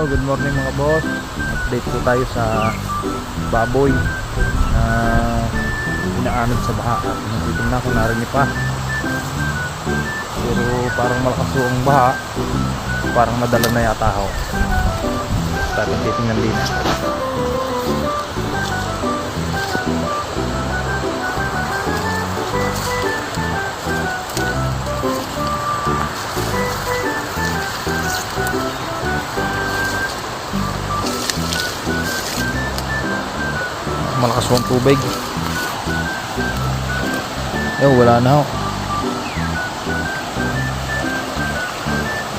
Hello, good morning mga boss. Update po tayo sa baboy na inaanod sa baha. At nagutom na kung narinig pa. Pero parang malakas ang baha. Parang madala na yata ako. Tapos titingnan din. Malakas ang tubig. Wala na ho.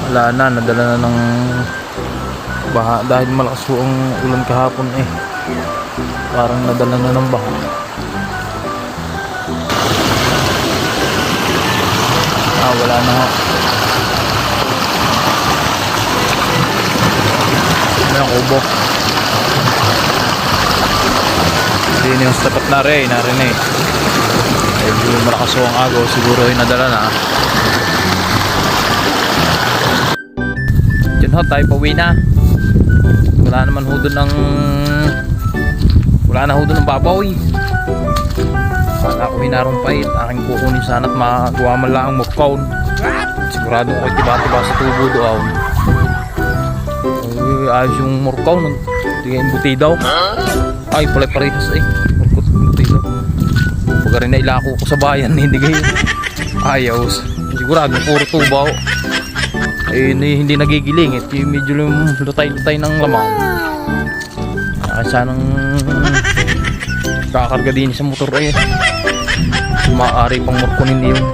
Wala na, nadala na ng baha dahil malakas ang ulan kahapon eh. Parang nadala na ng baha. Wala na ho. May ang kubo. Hindi yung tapat na rin, narinig. Medyo malakas ang agaw, siguro ay nadala na. Diyan ho, tayo pauwi na. Wala naman ho doon ng... Wala na ho doon ng babaw eh. Wala ko hinarumpay. Aking kukunin sana at magawa man lang ang mukkaon. Sigurado ko tiba-tiba sa tubo doon. Ayos yung murkaon. Hindi kayo buti daw. Ay, pala parehas eh. Murkaon. Pagka rin na ilako ko sa bayan, hindi kayo. Ayaw. Sigurado, puro tubaw. Eh, hindi nagigiling. Medyo lutay-lutay ng lamang. Kaya sanang kakarga din sa motor eh. Maaari pang murkunin yung